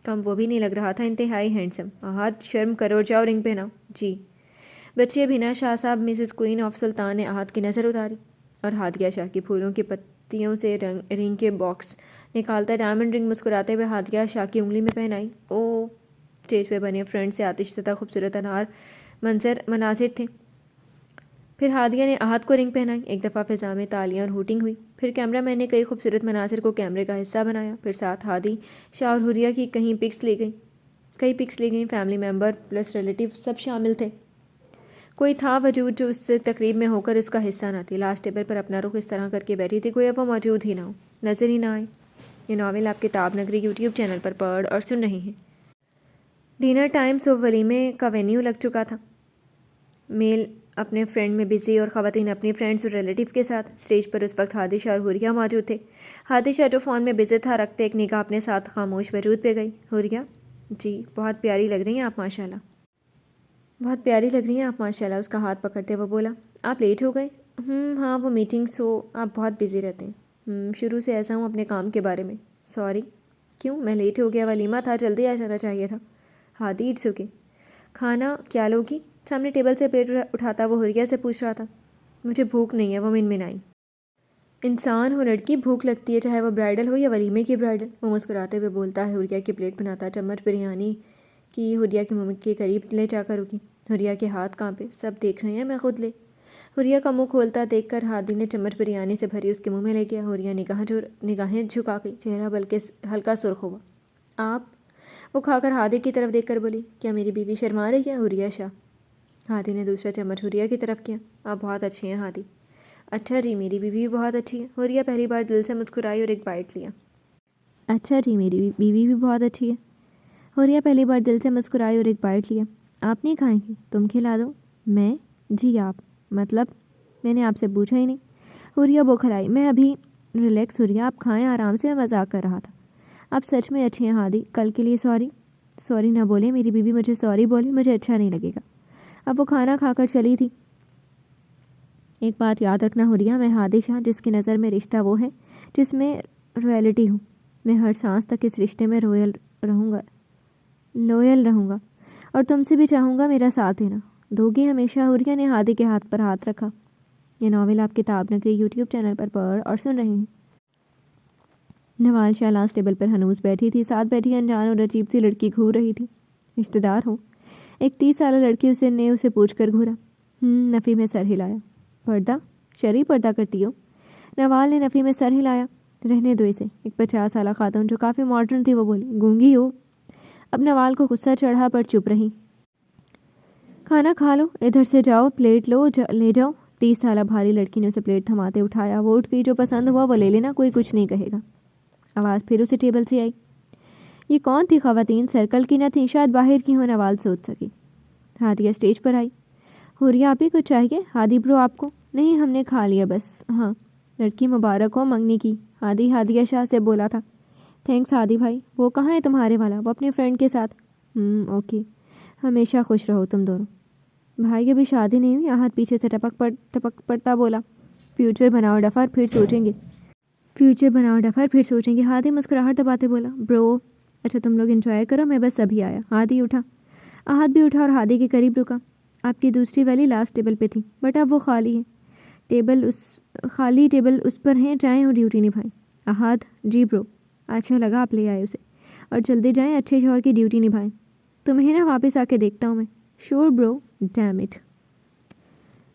کم وہ بھی نہیں لگ رہا تھا، انتہائی ہینڈسم۔ احد شرم کرو اور جاؤ رنگ پہناؤ۔ جی بچے بھی نا شاہ صاحب۔ مسز کوئین آف سلطان نے احد کی نظر اتاری اور ہادیہ شاہ کی پھولوں کی پتیوں سے رنگ کے باکس نکالتا ڈائمنڈ رنگ مسکراتے ہوئے ہادیہ شاہ کی انگلی میں پہنائی۔ او اسٹیج پہ بنے فرنٹ سے آتش زدہ خوبصورت مناظر تھے۔ پھر ہادیہ نے احد کو رنگ پہنائی۔ ایک دفعہ فضا میں تالیاں اور ہوٹنگ ہوئی۔ پھر کیمرہ مین نے کئی خوبصورت مناظر کو کیمرے کا حصہ بنایا۔ پھر ساتھ ہادی شاہ اور حوریہ کی کئی پکس لی گئیں۔ فیملی ممبر پلس ریلیٹیو سب شامل تھے۔ کوئی تھا وجود جو اس تقریب میں ہو کر اس کا حصہ نہ تھی. لاسٹ ٹیبل پر اپنا رخ اس طرح کر کے بیٹھی تھی گویا وہ موجود ہی نہ ہو، نظر ہی نہ آئے. یہ ناول آپ کتاب نگری یوٹیوب چینل پر پڑھ اور سن رہے ہیں. ڈنر ٹائم صبح ولیمے کا وینیو لگ چکا تھا. میل اپنے فرینڈ میں بزی اور خواتین اپنی فرینڈز اور ریلیٹیو کے ساتھ. اسٹیج پر اس وقت ہادی شاہ اور حوریہ موجود تھے. ہادی شاہ جو فون میں بزی تھا رکھتے ایک نگاہ اپنے ساتھ خاموش وجود پہ گئی. حوریہ: جی بہت پیاری لگ رہی ہیں آپ ماشاءاللہ. بہت پیاری لگ رہی ہیں آپ ماشاءاللہ. اس کا ہاتھ پکڑتے وہ بولا: آپ لیٹ ہو گئے؟ ہاں وہ میٹنگس ہو، آپ بہت بزی رہتے ہیں. شروع سے ایسا ہوں اپنے کام کے بارے میں. سوری. کیوں؟ میں لیٹ ہو گیا، ولیمہ تھا، جلدی آ جانا چاہیے تھا. ہادی: اٹس اوکے. کھانا کیا لوگی؟ سامنے ٹیبل سے پلیٹ اٹھاتا وہ حوریہ سے پوچھ رہا تھا. مجھے بھوک نہیں ہے، وہ منمنائی. انسان ہو لڑکی، بھوک لگتی ہے چاہے وہ برائڈل ہو یا ولیمے کی برائڈل. وہ مسکراتے ہوئے بولتا ہے. حوریہ کی پلیٹ بناتا چمچ بریانی کی حوریہ کے منہ کے قریب لے جا کر رکی. حوریہ کے ہاتھ کانپے. سب دیکھ رہے ہیں، میں خود لے. حوریہ کا منہ کھولتا دیکھ کر ہادی نے چمچ بریانی سے بھری اس کے منہ میں لے گیا. حوریہ نگاہیں جھکا گئی، چہرہ بلکہ ہلکا سرخ ہوا. آپ؟ وہ کھا کر ہادی کی طرف دیکھ کر بولی. کیا میری بیوی شرما رہی ہے؟ حوریہ شاہ. ہادی نے دوسرا چمچ حوریہ کی طرف کیا. آپ بہت اچھی ہیں ہادی. اچھا جی میری بیوی بھی بہت اچھی ہے. حوریہ پہلی بار دل سے مسکرائی اور ایک بائٹ لیا. اچھا جی میری بیوی بھی بہت اچھی ہے. حوریہ پہلی بار دل سے مسکرائی اور ایک بائٹ لیا. آپ نہیں کھائیں گی؟ تم کھلا دو. میں؟ جی آپ. مطلب میں نے آپ سے پوچھا ہی نہیں. حوریہ بوکھلائی. میں ابھی ریلیکس. حوریہ آپ کھائیں آرام سے، میں مذاق کر رہا تھا. آپ سچ میں اچھی ہیں ہادی. کل کے لیے سوری. سوری نہ بولے، میری بیوی مجھے سوری بولے مجھے اچھا نہیں لگے گا. اب وہ کھانا کھا کر چلی تھی. ایک بات یاد رکھنا حوریہ، میں ہادی شاہ جس کی نظر میں رشتہ وہ ہے جس میں رائلٹی ہوں. میں ہر سانس تک اس رشتے میں لوئل رہوں گا اور تم سے بھی چاہوں گا میرا ساتھ دینا. دو گی ہمیشہ؟ حوریہ نے ہادی کے ہاتھ پر ہاتھ رکھا. یہ ناول آپ کتاب نگری یوٹیوب چینل پر پڑھ اور سن رہے ہیں. نوال شاہ لاسٹ ٹیبل پر ہنوز بیٹھی تھی. ساتھ بیٹھی انجان اور عجیب سی لڑکی گھور رہی تھی. رشتہ دار ہو؟ ایک 30 سالہ لڑکی اسے پوچھ کر گھورا. نفی میں سر ہلایا. پردہ؟ شرعی پردہ کرتی ہو؟ نوال نے نفی میں سر ہلایا. رہنے دو اسے. ایک 50 سالہ خاتون جو کافی ماڈرن تھی وہ بولی. گونگی ہو؟ اب نوال کو غصہ چڑھا پر چپ رہی. کھانا کھا لو، ادھر سے جاؤ، پلیٹ لو لے جاؤ. 30 سالہ بھاری لڑکی نے اسے پلیٹ تھماتے اٹھایا. وہ اٹھ گئی. جو پسند ہوا وہ لے لینا، کوئی کچھ نہیں کہے گا. آواز پھر اسے ٹیبل سے آئی. یہ کون تھی خواتین؟ سرکل کی نہ تھی، شاید باہر کی ہو. نوال سوچ سکی. ہادیہ اسٹیج پر آئی. حوریہ آپ ہی کچھ چاہیے؟ ہادی برو آپ کو؟ نہیں ہم نے کھا لیا بس. ہاں لڑکی مبارک ہو منگنی کی. ہادی ہادیہ شاہ سے بولا تھا. تھینکس ہادی بھائی. وہ کہاں ہے تمہارے والا؟ وہ اپنے فرینڈ کے ساتھ. اوکے. ہمیشہ خوش رہو تم دونوں. بھائی ابھی شادی نہیں ہوئی. آہت پیچھے سے ٹپک پڑتا بولا. فیوچر بناؤ ڈفر پھر سوچیں گے. ہادی مسکراہٹ دباتے بولا. برو اچھا تم لوگ انجوائے کرو، میں بس ابھی آیا. ہادی اٹھا. آہت بھی اٹھا اور ہادی کے قریب رکا. آپ کی دوسری والی لاسٹ ٹیبل پہ تھی بٹ اب وہ خالی ٹیبل اس پر ہیں، جائیں اور ڈیوٹی نبھائیں. آہت: جی برو. اچھا لگا آپ لے آئے اسے. اور جلدی جائیں، اچھے شوہر کی ڈیوٹی نبھائیں. تمہیں نا واپس آ کے دیکھتا ہوں میں. شور برو. Dam it.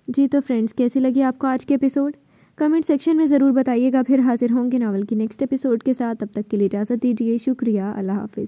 جی تو فرینڈز کیسی لگی آپ کو آج کے ایپیسوڈ؟ کمنٹ سیکشن میں ضرور بتائیے گا. پھر حاضر ہوں گے ناول کی نیکسٹ ایپیسوڈ کے ساتھ. تب تک کے لیے اجازت دیجیے. شکریہ. اللہ حافظ.